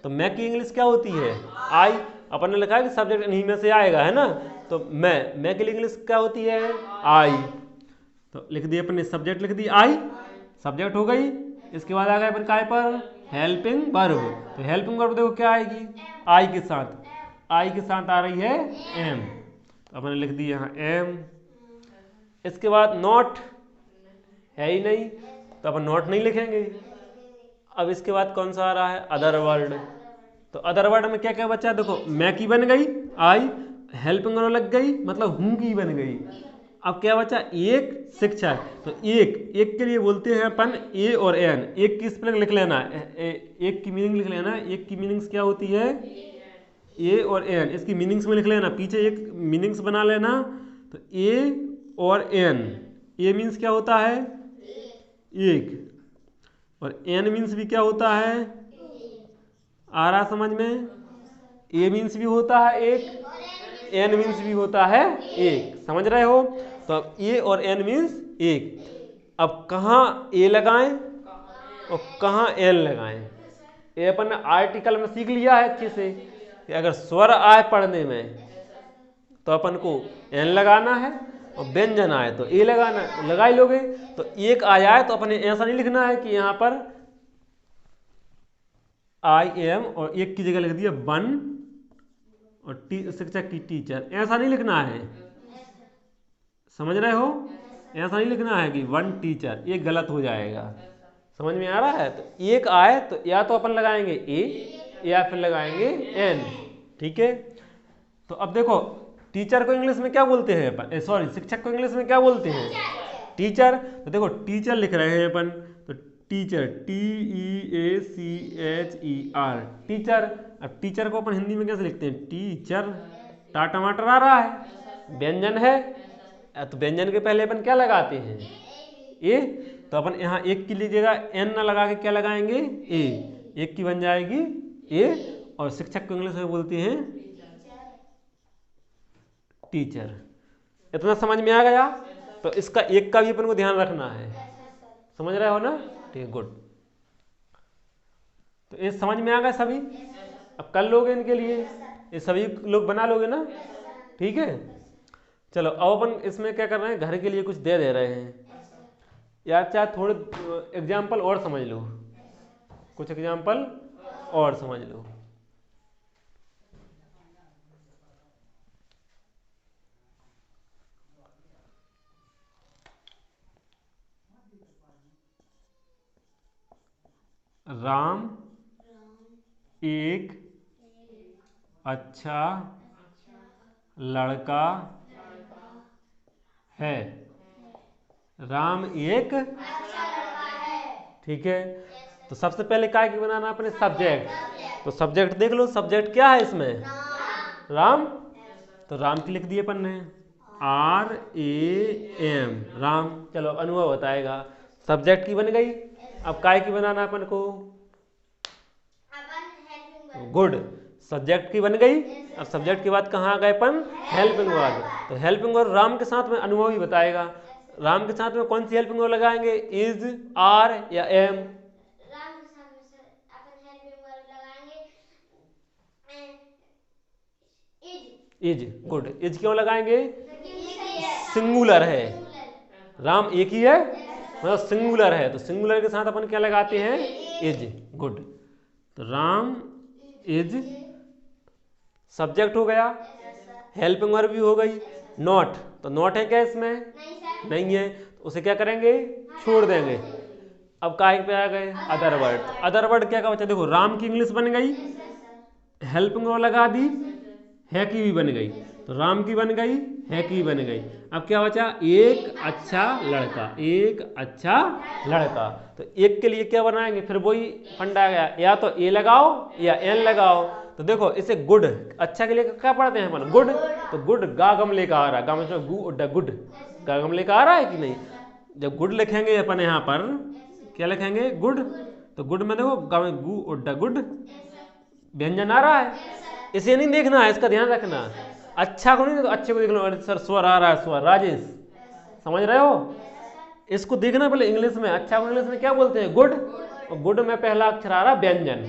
तो मैं की इंग्लिश क्या होती है? आई। अपन ने लिखा है कि सब्जेक्ट इन्हीं में से आएगा, है ना? तो मैं के लिए इंग्लिश क्या होती है? आई। तो लिख दिए अपन ने, सब्जेक्ट लिख दी आई, सब्जेक्ट हो गई। इसके बाद आ गए अपन काय पर? Helping verb. तो हेल्पिंग वर्ब देखो क्या आएगी? आई के साथ, आई के साथ आ रही है एम। तो अपन ने लिख दी यहाँ एम। इसके बाद नॉट है ही नहीं, तो अपन नॉट नहीं लिखेंगे। अब इसके बाद कौन सा आ रहा है? Other word. तो अदर वर्ड में क्या क्या बचा? देखो मैं की बन गई आई, हेल्पिंग वर्ब लग गई मतलब हूँ की बन गई। अब क्या बचा? एक शिक्षक। तो एक के लिए बोलते हैं अपन ए और एन। एक की स्पेलिंग लिख लेना, एक की मीनिंग लिख लेना। एक की मीनिंग्स क्या होती है? ए और एन। इसकी मीनिंग्स में लिख लेना, पीछे एक मीनिंग्स बना लेना। तो ए और एन, ए मीन्स क्या होता है? एक। और एन मीन्स भी क्या होता है? आ रहा समझ में? ए मीन्स भी होता है एक, एन मीन्स भी होता है एक। समझ रहे हो? तो अब ए और एन मीन्स एक। अब कहाँ ए लगाएं और कहाँ एन लगाएं? ये अपन ने आर्टिकल में सीख लिया है अच्छे से कि अगर स्वर आए पढ़ने में तो अपन को एन लगाना है, और व्यंजन आए तो ए लगाना है। लगा ही लोगे। तो एक आ जाए तो अपन ऐसा नहीं लिखना है कि यहाँ पर आई एम और एक की जगह लिख दिया वन और शिक्षक की टीचर, ऐसा नहीं लिखना है। समझ रहे हो? ऐसा नहीं लिखना है कि वन टीचर, ये गलत हो जाएगा। समझ में आ रहा है? तो एक आए तो या तो अपन लगाएंगे ए या फिर लगाएंगे एन। ठीक है। तो अब देखो टीचर को इंग्लिश में क्या बोलते हैं अपन? सॉरी, शिक्षक को इंग्लिश में क्या बोलते हैं? टीचर। तो देखो टीचर लिख रहे हैं अपन, तो टीचर TEACHER टीचर। अब टीचर को अपन हिंदी में कैसे लिखते हैं? टीचर। टा टमाटर आ रहा है, व्यंजन है, तो व्यंजन के पहले अपन क्या लगाते हैं? ए। तो अपन यहाँ एक की लीजिएगा एन ना लगा के क्या लगाएंगे? ए। एक की बन जाएगी ए, और शिक्षक को इंग्लिश में बोलते हैं टीचर। इतना समझ में आ गया? तो इसका एक का भी अपन को ध्यान रखना है। समझ रहे हो ना? ठीक, गुड। तो ये समझ में आ गया सभी? अब कर लोगे इनके लिए, ये सभी लोग बना लोगे ना? ठीक है। चलो अब अपन इसमें क्या कर रहे हैं, घर के लिए कुछ दे रहे हैं, या चाहे थोड़े एग्जाम्पल और समझ लो, कुछ एग्जाम्पल और समझ लो। राम एक अच्छा लड़का है। राम एक, ठीक है। तो सबसे पहले क्या की बनाना अपने? सब्जेक्ट। तो सब्जेक्ट देख लो, सब्जेक्ट क्या है इसमें? राम। तो राम की लिख दिए अपन ने RAM, राम। चलो अनुभव बताएगा। सब्जेक्ट की बन गई। अब काय की बनाना अपन को? गुड। सब्जेक्ट की बन गई। अब सब्जेक्ट के बाद कहाँ आ गए अपन? Helping verb. तो हेल्पिंग वर्ब राम के साथ में अनुभव ही बताएगा। राम के साथ में कौन सी हेल्पिंग वर्ब लगाएंगे? इज, आर या एम? राम के साथ में सर अपन हेल्पिंग वर्ब लगाएंगे इज। गुड। इज क्यों लगाएंगे? सिंगुलर है, राम एक ही है, मतलब सिंगुलर है, तो सिंगुलर के साथ अपन क्या लगाते हैं? इज। गुड। तो राम इज सब्जेक्ट हो गया, हेल्पिंग वर्ब भी हो गई। नॉट, तो नॉट है क्या इसमें? नहीं है, तो उसे क्या करेंगे? छोड़ देंगे। अब काय पे आ गए? Other word. अदर वर्ड क्या का बच्चा? देखो राम की इंग्लिश बन गई, हेल्पिंग वर्ब लगा दी, है की भी बन गई। तो राम की बन गई, है की बन गई। अब क्या बचा? एक अच्छा लड़का। एक अच्छा लड़का। तो एक के लिए क्या बनाएंगे? फिर वही फंडा गया, या तो ए लगाओ या एन लगाओ। तो देखो इसे गुड, अच्छा के लिए क्या पढ़ते हैं अपन, गुड। तो गुड गा गमले का आ रहा है, गा मतलब गु उड्डा गुड, गा गमले का आ रहा है कि नहीं। जब गुड लिखेंगे अपन यहाँ पर क्या लिखेंगे, गुड। तो गुड में देखो गा में गु उड्डा गुड, व्यंजन आ रहा है। इसे नहीं देखना है, इसका ध्यान रखना। अच्छा को नहीं देखो, अच्छे को देख लो। अरे सर स्वर आ रहा है, स्वर राजेश, समझ रहे हो। इसको देखना पहले इंग्लिश में, अच्छा को इंग्लिश में क्या बोलते हैं, गुड। और गुड में पहला अक्षर आ रहा है व्यंजन,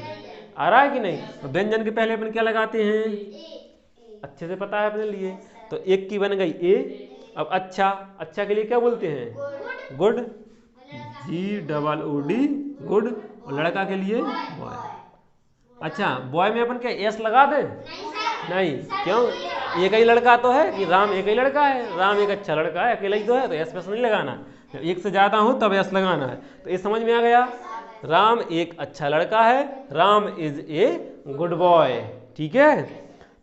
आ रहा है कि नहीं। तो व्यंजन के पहले अपन क्या लगाते हैं, अच्छे से पता है अपने लिए। तो एक की बन गई ए। अब अच्छा, अच्छा के लिए क्या बोलते हैं, गुड, GOOD गुड। और लड़का के लिए बॉय। अच्छा बॉय में अपन क्या एस लगा दें, नहीं, क्यों, एक ही लड़का तो है कि राम एक ही लड़का है, राम एक अच्छा लड़का है, अकेला ही तो है, तो एस पे नहीं लगाना। जब एक से ज्यादा हो तब एस लगाना है। तो ये समझ में आ गया, राम एक अच्छा लड़का है, Ram is a good boy. ठीक है,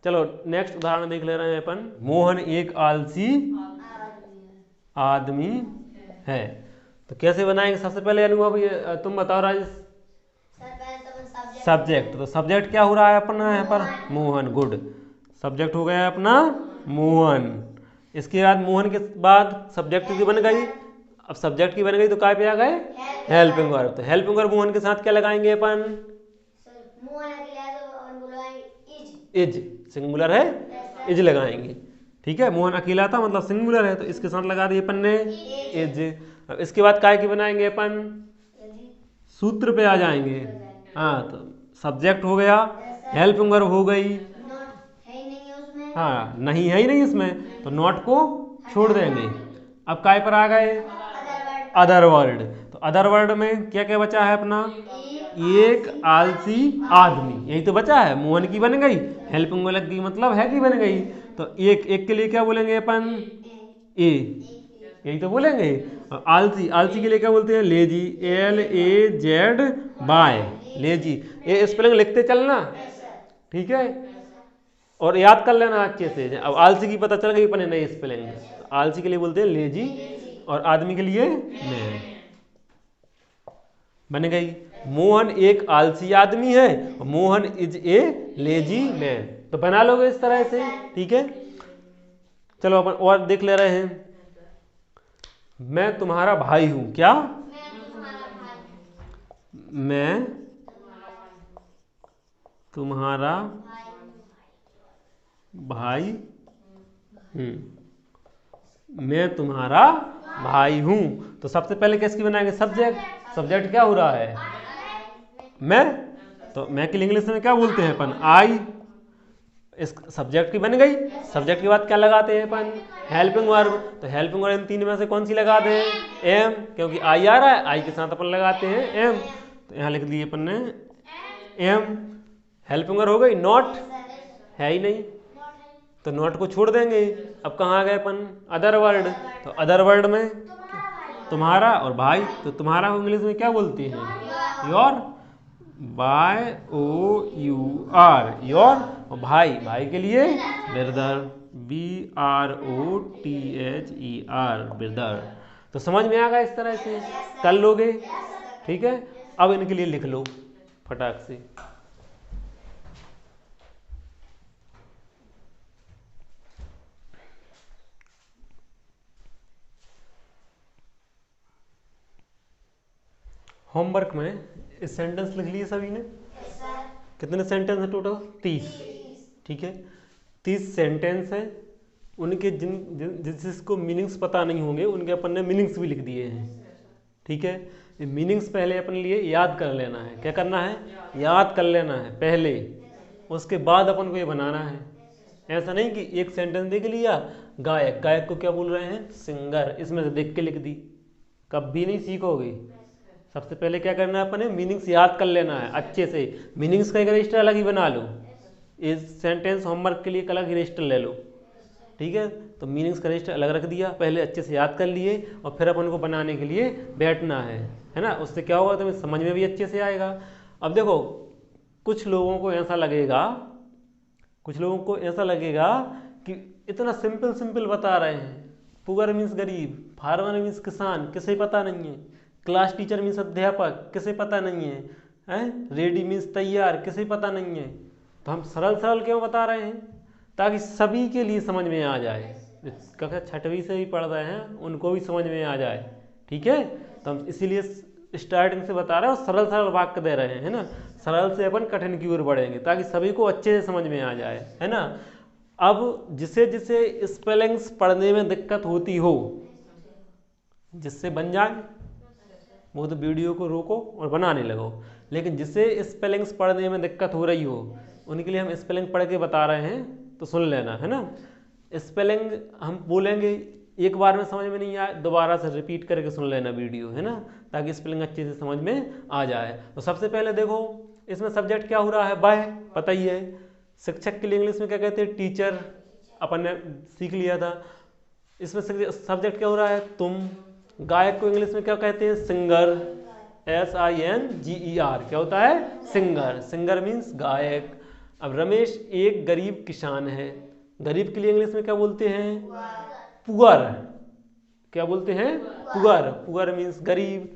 चलो नेक्स्ट उदाहरण देख ले रहे हैं अपन। मोहन एक आलसी आदमी है। तो कैसे बनाएंगे, सबसे पहले अनुभव तुम बताओ राजेश। सब्जेक्ट, तो सब्जेक्ट क्या हो रहा है अपना यहाँ पर, मोहन, गुड। सब्जेक्ट हो गया अपना मोहन। इसके बाद मोहन के बाद सब्जेक्ट की बन गई। अब सब्जेक्ट की बन गई तो काय पे आ गए, हेल्पिंग वर्ब। तो हेल्पिंग वर्ब मोहन के साथ क्या लगाएंगे अपन, इज, सिंगुलर है, इज लगाएंगे। ठीक है, मोहन अकेला था मतलब सिंगुलर है, तो इसके साथ लगा दिए अपन ने इज। अब इसके बाद काय की बनाएंगे अपन, सूत्र पे आ जाएंगे। हाँ, तो सब्जेक्ट हो गया, हेल्पिंग वर्ब हो गई, हाँ नहीं है ही नहीं इसमें, तो नॉट को छोड़ देंगे। अब काय पर आ गए, अदर वर्ड। तो अदर वर्ड में क्या क्या बचा है अपना, एक आलसी आदमी, यही तो बचा है। मोहन की बन गई, हेल्पिंग वर्ब की मतलब है कि बन गई। तो एक, एक के लिए क्या बोलेंगे अपन, ए, यही तो बोलेंगे। और आलसी, आलसी के लिए क्या बोलते हैं, लेजी, LAZ लेजी। ये स्पेलिंग लिखते चलना, ठीक है, और याद कर लेना अच्छे से। अब आलसी की पता चल गई अपने नई स्पेलिंग। आलसी के लिए बोलते हैं लेजी, और आदमी के लिए मैन। बन गई, मोहन एक आलसी आदमी है, Mohan is a lazy man. तो बना लोगे इस तरह से, ठीक है। चलो अपन और देख ले रहे हैं। मैं तुम्हारा भाई हूं, क्या, मैं तुम्हारा भाई हूं, मैं तुम्हारा भाई हूं। तो सबसे पहले किसकी बनाएंगे, सब्जेक्ट। सब्जेक्ट क्या हो रहा है, मैं। तो मैं के लिए इंग्लिश में क्या बोलते हैं अपन, आई। इस सब्जेक्ट की बन गई। सब्जेक्ट के बाद क्या लगाते हैं अपन, हेल्पिंग वर्ब। तो हेल्पिंग वर्ब इन तीन में से कौन सी लगाते हैं, एम, क्योंकि आई आ रहा है, आई के साथ अपन लगाते हैं एम। तो यहाँ लिख दिए अपन ने एम। हेल्पिंग वर्ब हो गई, नॉट है ही नहीं, तो नॉट को छोड़ देंगे। अब कहाँ आ गए अपन, अदर वर्ड। तो अदर वर्ड में तुम्हारा और भाई। तो तुम्हारा को इंग्लिश में क्या बोलती हैं, योर, YOUR, योर। और भाई, भाई के लिए ब्रदर, BROTHER, ब्रदर। तो समझ में आ गया, इस तरह से कर लोगे, ठीक है। अब इनके लिए लिख लो फटाक से। होमवर्क में इस सेंटेंस लिख लिए सभी ने, कितने सेंटेंस है टोटल, 30, ठीक है। 30 सेंटेंस है, उनके जिसको मीनिंग्स पता नहीं होंगे उनके अपन ने मीनिंग्स भी लिख दिए हैं, ठीक है। ये मीनिंग्स पहले अपन लिए याद कर लेना है, क्या करना है, याद कर लेना है पहले, उसके बाद अपन को ये बनाना है। ऐसा नहीं कि एक सेंटेंस देख लिया, गायक, गायक को क्या बोल रहे हैं, सिंगर, इसमें से देख के लिख दी, कभी नहीं सीखोगे। सबसे पहले क्या करना है अपने, मीनिंग्स याद कर लेना है अच्छे से। मीनिंग्स का एक रजिस्टर अलग ही बना लो, इस सेंटेंस होमवर्क के लिए एक अलग ही रजिस्टर ले लो, ठीक है। तो मीनिंग्स का रजिस्टर अलग रख दिया, पहले अच्छे से याद कर लिए, और फिर अपन को बनाने के लिए बैठना है ना। उससे क्या होगा, तुम्हें समझ में भी अच्छे से आएगा। अब देखो, कुछ लोगों को ऐसा लगेगा, कुछ लोगों को ऐसा लगेगा कि इतना सिंपल सिंपल बता रहे हैं, पुअर मीन्स गरीब, फार्मर मीन्स किसान, किसे पता नहीं है, क्लास टीचर मीन्स अध्यापक, किसे पता नहीं है, रेडी मीन्स तैयार, किसे पता नहीं है, तो हम सरल सरल क्यों बता रहे हैं, ताकि सभी के लिए समझ में आ जाए, कक्षा छठवीं से भी पढ़ रहे हैं उनको भी समझ में आ जाए। ठीक है, तो हम इसीलिए स्टार्टिंग से बता रहे हैं और सरल सरल वाक्य दे रहे हैं, है ना। सरल से अपन कठिन की ओर बढ़ेंगे ताकि सभी को अच्छे से समझ में आ जाए, है ना। अब जिसे जिसे स्पेलिंग्स पढ़ने में दिक्कत होती हो, जिससे बन जाए वो तो वीडियो को रोको और बनाने लगो, लेकिन जिसे स्पेलिंग्स पढ़ने में दिक्कत हो रही हो उनके लिए हम स्पेलिंग पढ़ के बता रहे हैं, तो सुन लेना, है ना। स्पेलिंग हम बोलेंगे, एक बार में समझ में नहीं आए दोबारा से रिपीट करके सुन लेना वीडियो, है ना, ताकि स्पेलिंग अच्छे से समझ में आ जाए। तो सबसे पहले देखो इसमें सब्जेक्ट क्या हो रहा है, बाय, पता ही है। शिक्षक के लिए इंग्लिश में क्या कहते हैं, टीचर, अपन ने सीख लिया था। इसमें सब्जेक्ट क्या हो रहा है, तुम। गायक को इंग्लिश में क्या कहते हैं, सिंगर, SINGER, क्या होता है, सिंगर। सिंगर मीन्स गायक। अब रमेश एक गरीब किसान है, गरीब के लिए इंग्लिश में क्या बोलते हैं, पुअर। क्या बोलते हैं, पुअर। पुअर मीन्स गरीब।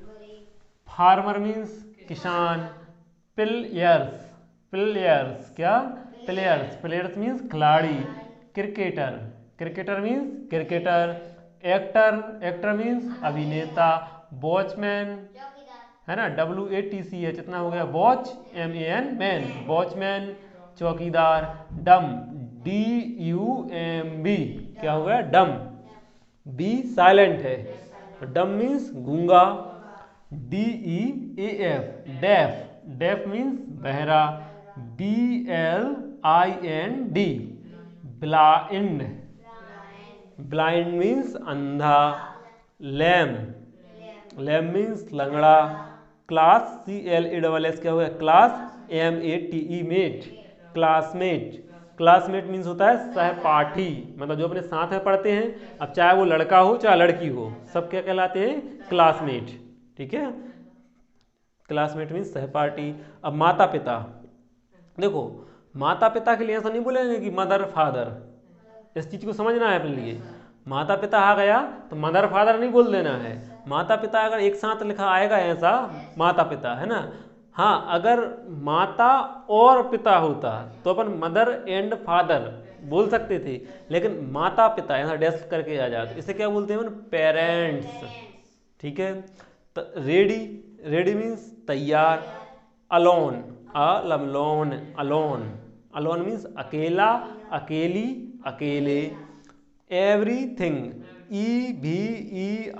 फार्मर मीन्स किसान। प्लेयर्स, प्लेयर्स क्या, प्लेयर्स। प्लेयर्स मीन्स खिलाड़ी। Cricketer, cricketer means cricketer. Actor, actor means अभिनेता। वॉचमैन, है ना, WATCH, इतना हो गया, वॉच, MAN, मैन, वॉचमैन, चौकीदार। डम, DUMB, क्या हो गया, डम। बी साइलेंट है, डम मीन्स गूंगा। DEAF, डेफ, डेफ मीन्स बहरा। BLIND, ब्लाइंड, ब्लाइंड मीन्स अंधा। लैम, लैम मीन्स लंगड़ा। क्लास, CLASS, क्या हो गया, class. MATE, mate, classmate. Classmate means होता है सहपाठी, मतलब जो अपने साथ में पढ़ते हैं, अब चाहे वो लड़का हो चाहे लड़की हो, सब क्या कहलाते हैं, क्लासमेट। ठीक है, क्लासमेट मीन्स सहपाठी। अब माता पिता, देखो माता पिता के लिए ऐसा नहीं बोलेंगे कि मदर फादर, इस चीज को समझना है अपने लिए। माता पिता आ गया तो मदर फादर नहीं बोल देना है। माता पिता अगर एक साथ लिखा आएगा ऐसा, माता पिता, है ना। हाँ, अगर माता और पिता होता तो अपन मदर एंड फादर बोल सकते थे, लेकिन माता पिता ऐसा डैश करके आ जाता, इसे क्या बोलते हैं, पेरेंट्स। ठीक है, तो रेडी, रेडी मीन्स तैयार। Alone, alone, alone, alone means अकेला, अकेली, अकेले। एवरीथिंग, EVERY,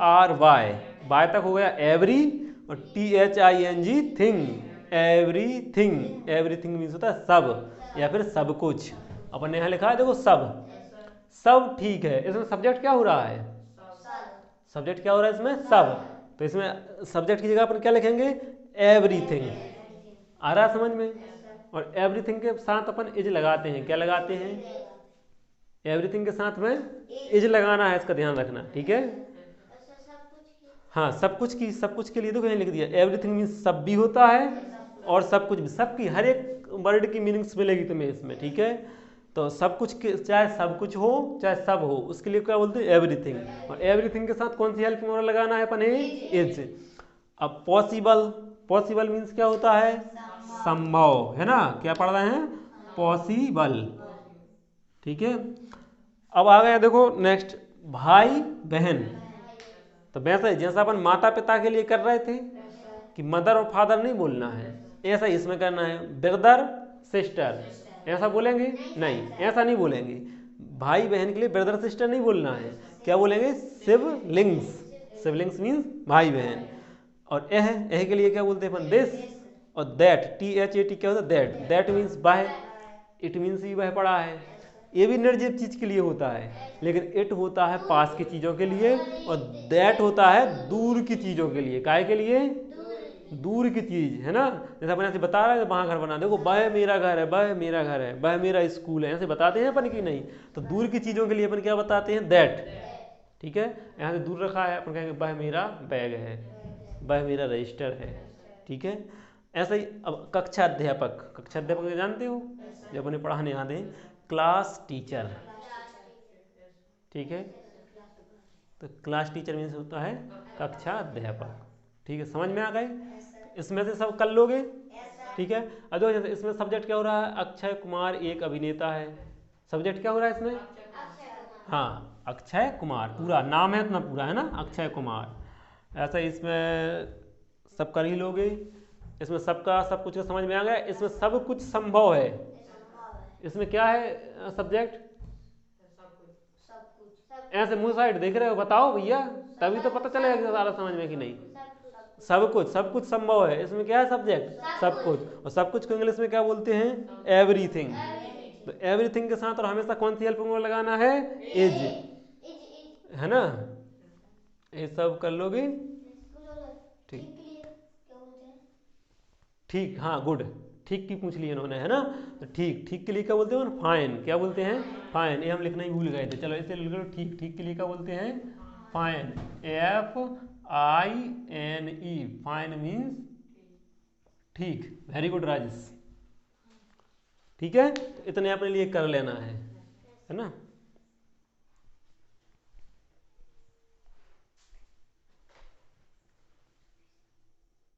बाय तक हो गया एवरी, और THING, thing, everything. Everything means होता है सब या फिर सब कुछ। अपन ने यहाँ लिखा है देखो सब, सब ठीक है। इसमें सब्जेक्ट क्या हो रहा है, सब्जेक्ट क्या हो रहा है इसमें, सब। तो इसमें सब्जेक्ट की जगह अपन क्या लिखेंगे, एवरीथिंग। आ रहा है समझ में। और एवरीथिंग के साथ अपन इज लगाते हैं, क्या लगाते हैं, एवरीथिंग के साथ में इज लगाना है, इसका ध्यान रखना, ठीक है। हाँ, सब कुछ की, सब कुछ के लिए तो कहीं लिख दिया। एवरीथिंग मीन्स सब भी होता है और सब कुछ भी, सबकी हर एक वर्ड की मीनिंग्स मिलेगी तुम्हें इसमें, ठीक है। तो सब कुछ के, चाहे सब कुछ हो चाहे सब हो, उसके लिए क्या बोलते हैं, एवरीथिंग। और एवरीथिंग के साथ कौन सी हेल्प मोरल लगाना है अपन, इज। अब पॉसिबल, पॉसिबल मीन्स क्या होता है, संभव, है ना। क्या पढ़ रहे हैं, पॉसिबल, ठीक है। अब आ गया देखो नेक्स्ट, भाई बहन। तो वैसे जैसा अपन माता पिता के लिए कर रहे थे कि मदर और फादर नहीं बोलना है, ऐसा ही इसमें करना है। ब्रदर सिस्टर ऐसा बोलेंगे नहीं, ऐसा नहीं बोलेंगे। भाई बहन के लिए ब्रदर सिस्टर नहीं बोलना है, क्या बोलेंगे, सिबलिंग्स। सिबलिंग्स मीन्स भाई बहन। और एह के लिए क्या बोलते हैं अपन, दिस। और दैट, THAT क्या होता है, दैट। दैट मीन्स वह, इट मीन्स ही वह पड़ा है। ये भी निर्जीव चीज के लिए होता है, लेकिन इट होता है पास की चीजों के लिए, और दैट होता है दूर की चीजों के लिए। काहे के लिए, दूर की चीज, है ना। जैसे अपन ऐसे बता रहे हैं वहां घर बना, देखो वह मेरा घर है, वह मेरा घर है, वह मेरा स्कूल है, ऐसे बताते हैं अपन कि नहीं। तो दूर की चीजों के लिए अपन क्या बताते हैं, दैट, ठीक है। यहाँ से दूर रखा है, अपन कहेंगे वह मेरा बैग है, वह मेरा रजिस्टर है, ठीक है। ऐसा ही अब कक्षा अध्यापक, कक्षा अध्यापक जानते हो, जब उन्हें पढ़ाने आते हैं, क्लास टीचर, ठीक है। तो क्लास टीचर मीन्स होता है कक्षा अध्यापक, ठीक है। समझ में आ गए, इसमें से सब कर लोगे, ठीक है। अब देखो जैसे इसमें सब्जेक्ट क्या हो रहा है, अक्षय कुमार एक अभिनेता है। सब्जेक्ट क्या हो रहा है इसमें, अक्षय कुमार। हाँ अक्षय कुमार, पूरा नाम है इतना पूरा है ना, अक्षय कुमार। ऐसा ही इसमें सब कर ही लोगे, इसमें सबका सब कुछ समझ में आ गया। इसमें सब कुछ संभव है, संभव है। इसमें क्या है सब्जेक्ट, सब कुछ। ऐसे मुंह साइड देख रहे हो, बताओ भैया, तभी तो पता चलेगा कि सारा समझ में कि नहीं। सब कुछ संभव है, इसमें क्या है सब्जेक्ट, सब कुछ। और सब कुछ को इंग्लिश में क्या बोलते हैं, एवरीथिंग। तो एवरीथिंग के साथ और हमेशा कौन सी हेल्पिंग वर्ब लगाना है, इज, है ना। ये सब कर लोगे, ठीक के लिए क्या बोलते हैं, ठीक, हाँ गुड, ठीक की पूछ ली इन्होंने, है ना। तो ठीक, ठीक के लिए क्या बोलते हैं, फाइन, क्या बोलते हैं, फाइन। ये हम लिखना ही भूल गए थे, चलो इसे लिख लो, ठीक, ठीक के लिए क्या बोलते हैं, फाइन, FINE, फाइन मीन्स ठीक। वेरी गुड राजेश, ठीक है। इतने अपने लिए कर लेना है ना।